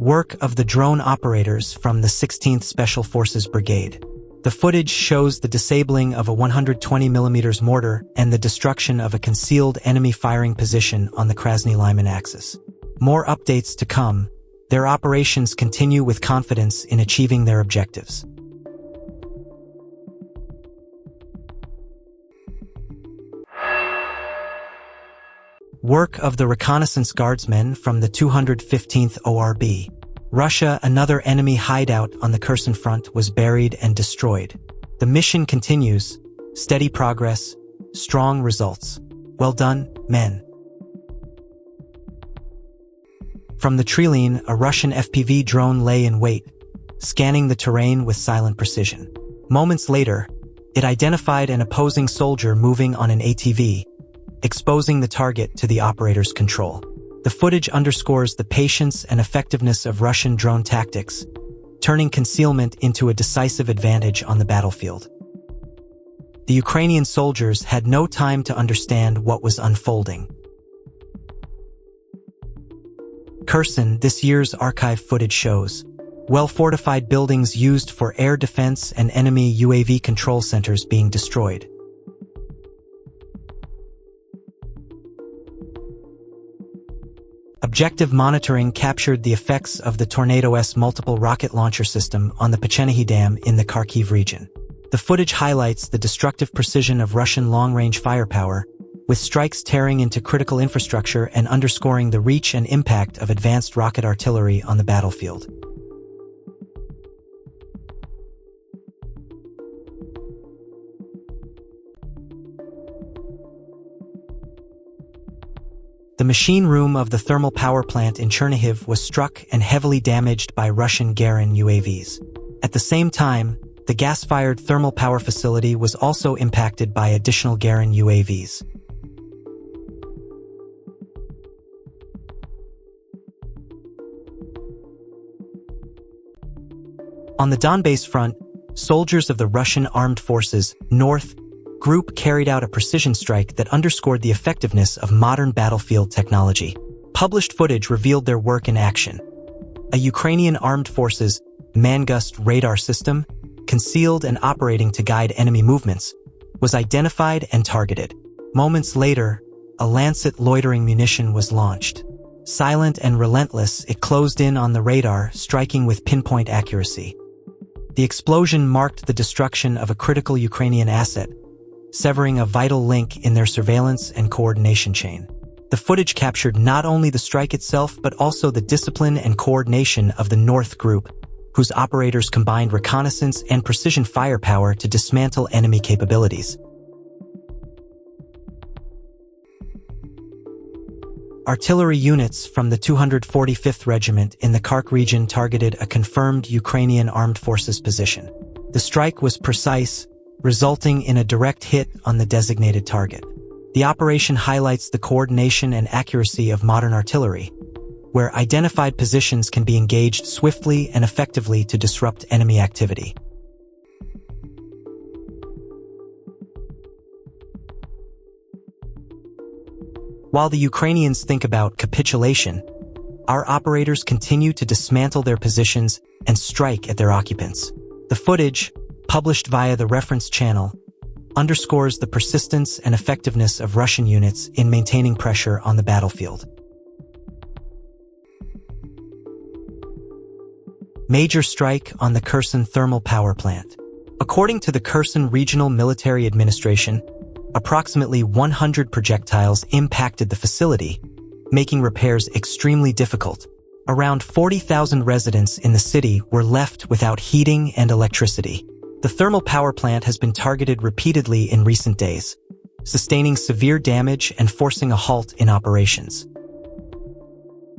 Work of the drone operators from the 16th Special Forces Brigade. The footage shows the disabling of a 120mm mortar and the destruction of a concealed enemy firing position on the Krasny-Lyman axis. More updates to come. Their operations continue with confidence in achieving their objectives. Work of the Reconnaissance Guardsmen from the 215th ORB. Russia, another enemy hideout on the Kherson front, was buried and destroyed. The mission continues. Steady progress, strong results. Well done, men. From the Trilene, a Russian FPV drone lay in wait, scanning the terrain with silent precision. Moments later, it identified an opposing soldier moving on an ATV, exposing the target to the operator's control. The footage underscores the patience and effectiveness of Russian drone tactics, turning concealment into a decisive advantage on the battlefield. The Ukrainian soldiers had no time to understand what was unfolding. Kherson, this year's archive footage shows well-fortified buildings used for air defense and enemy UAV control centers being destroyed. Objective monitoring captured the effects of the Tornado-S multiple rocket launcher system on the Pechennihy Dam in the Kharkiv region. The footage highlights the destructive precision of Russian long-range firepower, with strikes tearing into critical infrastructure and underscoring the reach and impact of advanced rocket artillery on the battlefield. The machine room of the thermal power plant in Chernihiv was struck and heavily damaged by Russian Garin UAVs. At the same time, the gas-fired thermal power facility was also impacted by additional Garin UAVs. On the Donbass front, soldiers of the Russian Armed Forces North Group carried out a precision strike that underscored the effectiveness of modern battlefield technology. Published footage revealed their work in action. A Ukrainian Armed Forces Mangust radar system, concealed and operating to guide enemy movements, was identified and targeted. Moments later, a Lancet loitering munition was launched. Silent and relentless, it closed in on the radar, striking with pinpoint accuracy. The explosion marked the destruction of a critical Ukrainian asset, severing a vital link in their surveillance and coordination chain. The footage captured not only the strike itself but also the discipline and coordination of the North Group, whose operators combined reconnaissance and precision firepower to dismantle enemy capabilities. Artillery units from the 245th Regiment in the Khark region targeted a confirmed Ukrainian Armed Forces position. The strike was precise, resulting in a direct hit on the designated target. The operation highlights the coordination and accuracy of modern artillery, where identified positions can be engaged swiftly and effectively to disrupt enemy activity. While the Ukrainians think about capitulation, our operators continue to dismantle their positions and strike at their occupants. The footage, published via the reference channel, underscores the persistence and effectiveness of Russian units in maintaining pressure on the battlefield. Major strike on the Kherson thermal power plant. According to the Kherson Regional Military Administration, approximately 100 projectiles impacted the facility, making repairs extremely difficult. Around 40,000 residents in the city were left without heating and electricity. The thermal power plant has been targeted repeatedly in recent days, sustaining severe damage and forcing a halt in operations.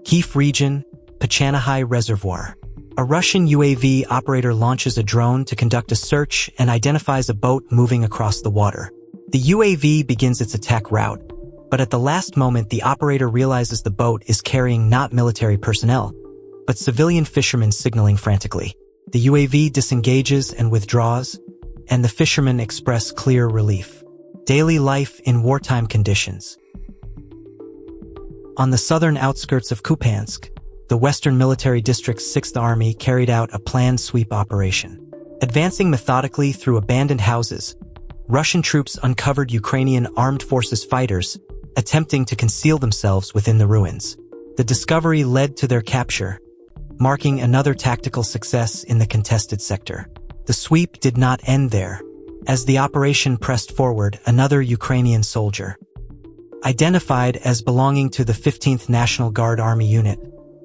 Kyiv region, Pechennihy Reservoir. A Russian UAV operator launches a drone to conduct a search and identifies a boat moving across the water. The UAV begins its attack route, but at the last moment the operator realizes the boat is carrying not military personnel, but civilian fishermen signaling frantically. The UAV disengages and withdraws, and the fishermen express clear relief. Daily life in wartime conditions. On the southern outskirts of Kupiansk, the Western Military District's 6th Army carried out a planned sweep operation. Advancing methodically through abandoned houses, Russian troops uncovered Ukrainian armed forces fighters attempting to conceal themselves within the ruins. The discovery led to their capture, marking another tactical success in the contested sector. The sweep did not end there. As the operation pressed forward, another Ukrainian soldier, identified as belonging to the 15th National Guard Army unit,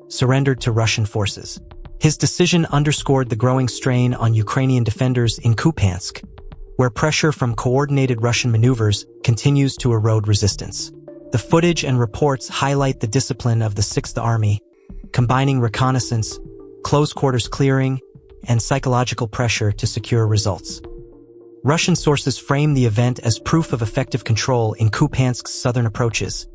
surrendered to Russian forces. His decision underscored the growing strain on Ukrainian defenders in Kupiansk, where pressure from coordinated Russian maneuvers continues to erode resistance. The footage and reports highlight the discipline of the 6th Army, combining reconnaissance, close-quarters clearing, and psychological pressure to secure results. Russian sources frame the event as proof of effective control in Kupiansk's southern approaches,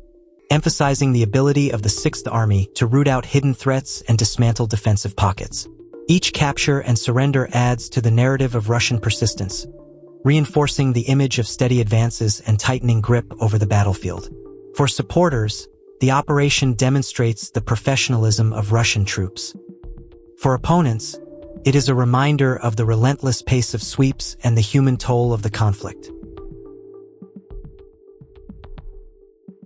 emphasizing the ability of the 6th Army to root out hidden threats and dismantle defensive pockets. Each capture and surrender adds to the narrative of Russian persistence, reinforcing the image of steady advances and tightening grip over the battlefield. For supporters, the operation demonstrates the professionalism of Russian troops. For opponents, it is a reminder of the relentless pace of sweeps and the human toll of the conflict.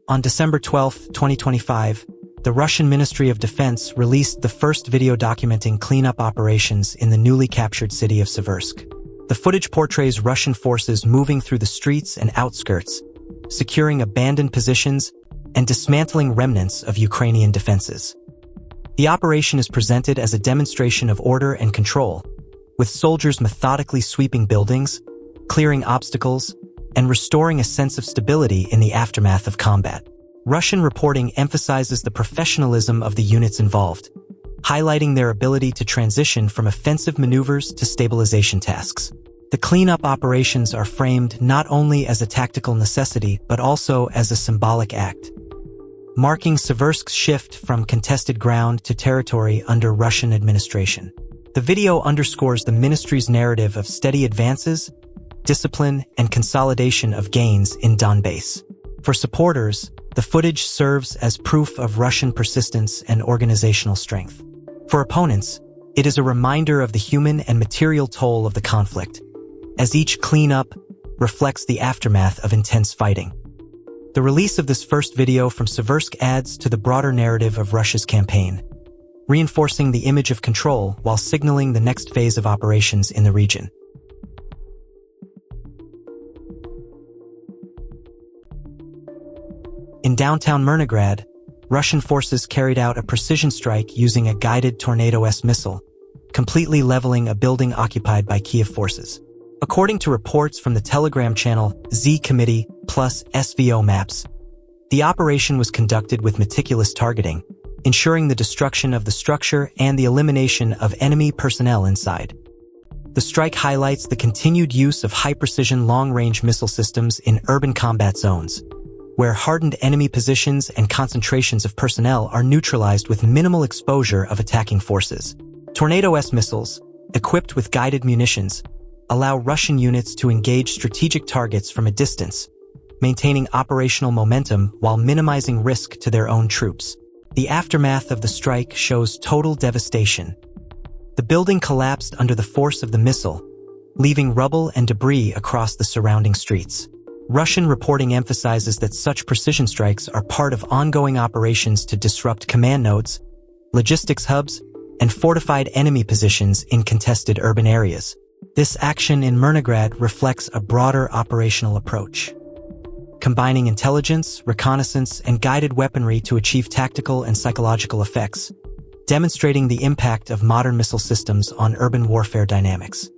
On December 12, 2025, the Russian Ministry of Defense released the first video documenting cleanup operations in the newly captured city of Seversk. The footage portrays Russian forces moving through the streets and outskirts, securing abandoned positions and dismantling remnants of Ukrainian defenses. The operation is presented as a demonstration of order and control, with soldiers methodically sweeping buildings, clearing obstacles, and restoring a sense of stability in the aftermath of combat. Russian reporting emphasizes the professionalism of the units involved, highlighting their ability to transition from offensive maneuvers to stabilization tasks. The cleanup operations are framed not only as a tactical necessity but also as a symbolic act, marking Seversk's shift from contested ground to territory under Russian administration. The video underscores the ministry's narrative of steady advances, discipline, and consolidation of gains in Donbass. For supporters, the footage serves as proof of Russian persistence and organizational strength. For opponents, it is a reminder of the human and material toll of the conflict, as each cleanup reflects the aftermath of intense fighting. The release of this first video from Seversk adds to the broader narrative of Russia's campaign, reinforcing the image of control while signaling the next phase of operations in the region. In downtown Myrnograd, Russian forces carried out a precision strike using a guided Tornado-S missile, completely leveling a building occupied by Kiev forces. According to reports from the Telegram channel Z Committee plus SVO Maps, the operation was conducted with meticulous targeting, ensuring the destruction of the structure and the elimination of enemy personnel inside. The strike highlights the continued use of high-precision long-range missile systems in urban combat zones, where hardened enemy positions and concentrations of personnel are neutralized with minimal exposure of attacking forces. Tornado-S missiles, equipped with guided munitions, allow Russian units to engage strategic targets from a distance, maintaining operational momentum while minimizing risk to their own troops. The aftermath of the strike shows total devastation. The building collapsed under the force of the missile, leaving rubble and debris across the surrounding streets. Russian reporting emphasizes that such precision strikes are part of ongoing operations to disrupt command nodes, logistics hubs, and fortified enemy positions in contested urban areas. This action in Myrnograd reflects a broader operational approach, combining intelligence, reconnaissance, and guided weaponry to achieve tactical and psychological effects, demonstrating the impact of modern missile systems on urban warfare dynamics.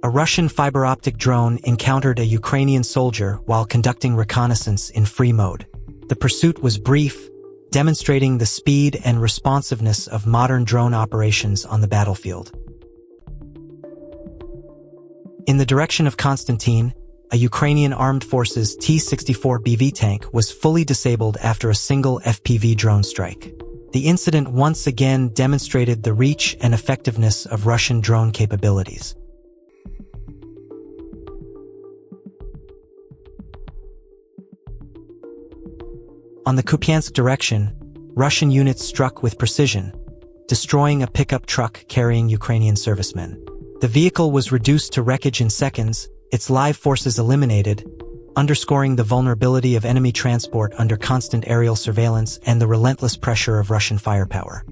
A Russian fiber-optic drone encountered a Ukrainian soldier while conducting reconnaissance in free mode. The pursuit was brief, demonstrating the speed and responsiveness of modern drone operations on the battlefield. In the direction of Konstantin, a Ukrainian Armed Forces T-64 BV tank was fully disabled after a single FPV drone strike. The incident once again demonstrated the reach and effectiveness of Russian drone capabilities. On the Kupiansk direction, Russian units struck with precision, destroying a pickup truck carrying Ukrainian servicemen. The vehicle was reduced to wreckage in seconds, its live forces eliminated, underscoring the vulnerability of enemy transport under constant aerial surveillance and the relentless pressure of Russian firepower.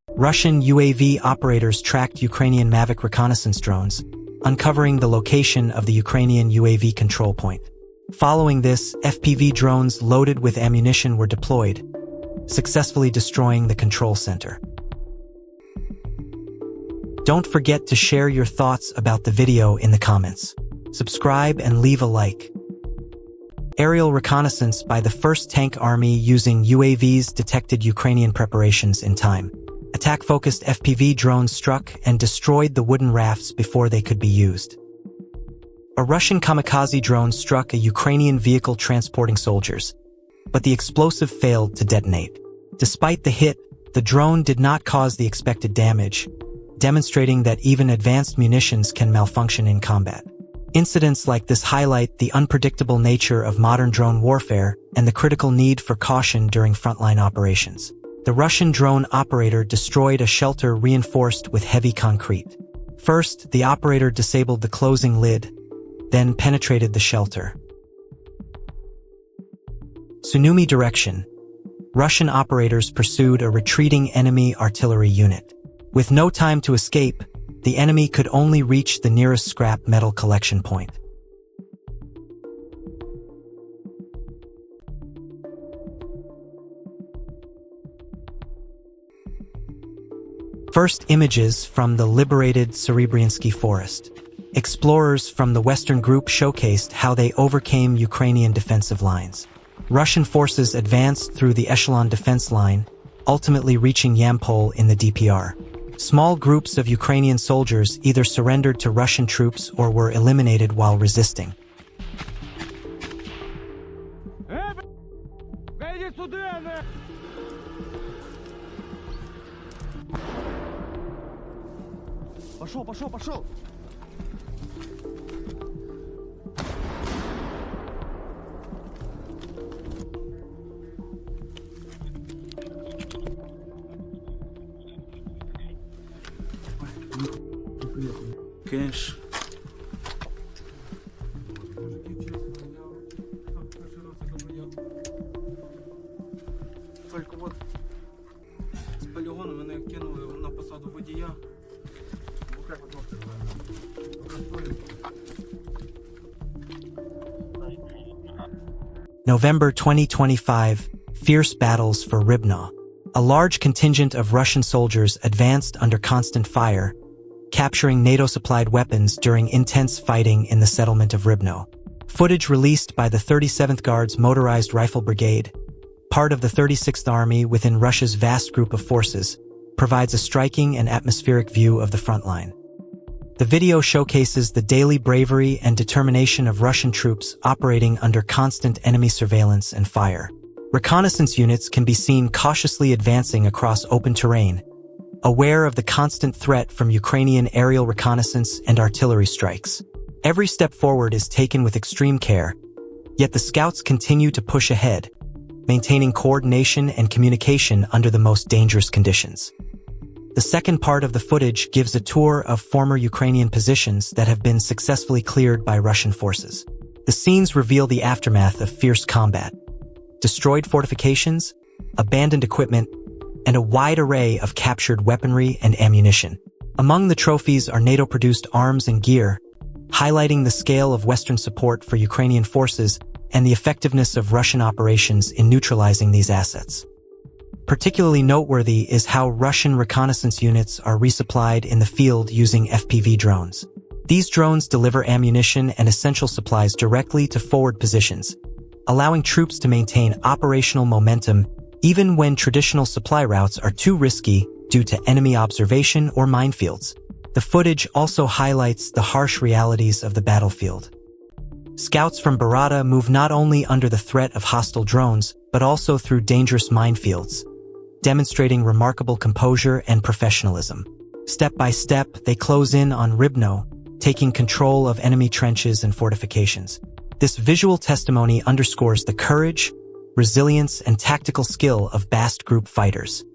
Russian UAV operators tracked Ukrainian Mavic reconnaissance drones, uncovering the location of the Ukrainian UAV control point. Following this, FPV drones loaded with ammunition were deployed, successfully destroying the control center. Don't forget to share your thoughts about the video in the comments. Subscribe and leave a like. Aerial reconnaissance by the 1st Tank Army using UAVs detected Ukrainian preparations in time. Attack-focused FPV drones struck and destroyed the wooden rafts before they could be used. A Russian kamikaze drone struck a Ukrainian vehicle transporting soldiers, but the explosive failed to detonate. Despite the hit, the drone did not cause the expected damage, demonstrating that even advanced munitions can malfunction in combat. Incidents like this highlight the unpredictable nature of modern drone warfare and the critical need for caution during frontline operations. The Russian drone operator destroyed a shelter reinforced with heavy concrete. First, the operator disabled the closing lid, then penetrated the shelter. Sunumi direction. Russian operators pursued a retreating enemy artillery unit. With no time to escape, the enemy could only reach the nearest scrap metal collection point. First images from the liberated Serebryansky forest. Explorers from the Western group showcased how they overcame Ukrainian defensive lines. Russian forces advanced through the echelon defense line, ultimately reaching Yampol in the DPR. Small groups of Ukrainian soldiers either surrendered to Russian troops or were eliminated while resisting. Пошел! Конечно. Только вот з полігону мене кинули на посаду водія. November 2025, fierce battles for Ribna. A large contingent of Russian soldiers advanced under constant fire, capturing NATO-supplied weapons during intense fighting in the settlement of Ribno. Footage released by the 37th Guards Motorized Rifle Brigade, part of the 36th Army within Russia's vast group of forces, provides a striking and atmospheric view of the front line. The video showcases the daily bravery and determination of Russian troops operating under constant enemy surveillance and fire. Reconnaissance units can be seen cautiously advancing across open terrain, aware of the constant threat from Ukrainian aerial reconnaissance and artillery strikes. Every step forward is taken with extreme care, yet the scouts continue to push ahead, maintaining coordination and communication under the most dangerous conditions. The second part of the footage gives a tour of former Ukrainian positions that have been successfully cleared by Russian forces. The scenes reveal the aftermath of fierce combat, destroyed fortifications, abandoned equipment, and a wide array of captured weaponry and ammunition. Among the trophies are NATO-produced arms and gear, highlighting the scale of Western support for Ukrainian forces and the effectiveness of Russian operations in neutralizing these assets. Particularly noteworthy is how Russian reconnaissance units are resupplied in the field using FPV drones. These drones deliver ammunition and essential supplies directly to forward positions, allowing troops to maintain operational momentum even when traditional supply routes are too risky due to enemy observation or minefields. The footage also highlights the harsh realities of the battlefield. Scouts from Barata move not only under the threat of hostile drones, but but also through dangerous minefields, demonstrating remarkable composure and professionalism. Step by step, they close in on Ribno, taking control of enemy trenches and fortifications. This visual testimony underscores the courage, resilience, and tactical skill of Bast Group fighters.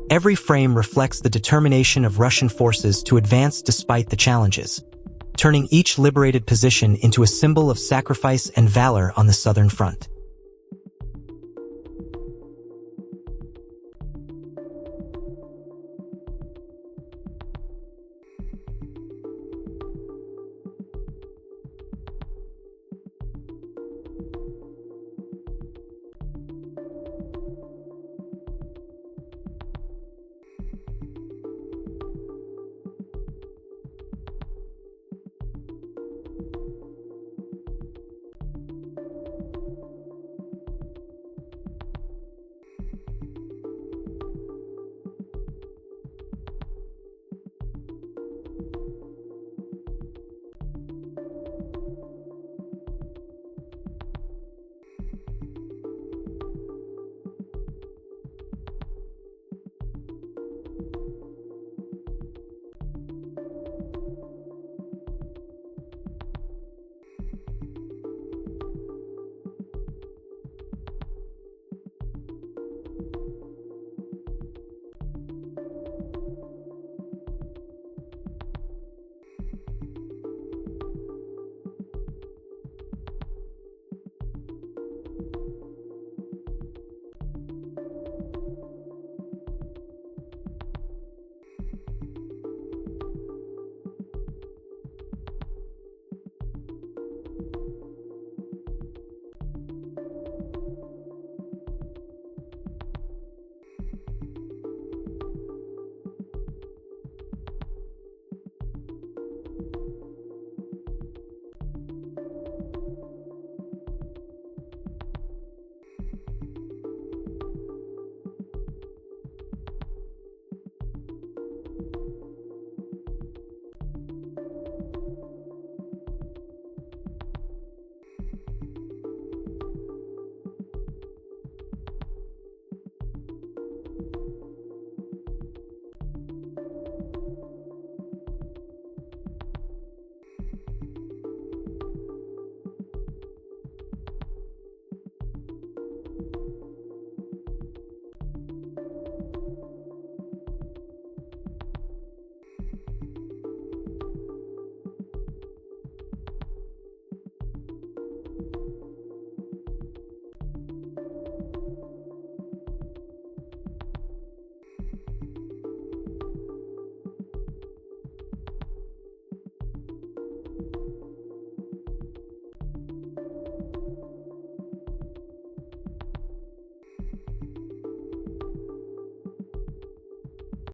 Every frame reflects the determination of Russian forces to advance despite the challenges, turning each liberated position into a symbol of sacrifice and valor on the southern front.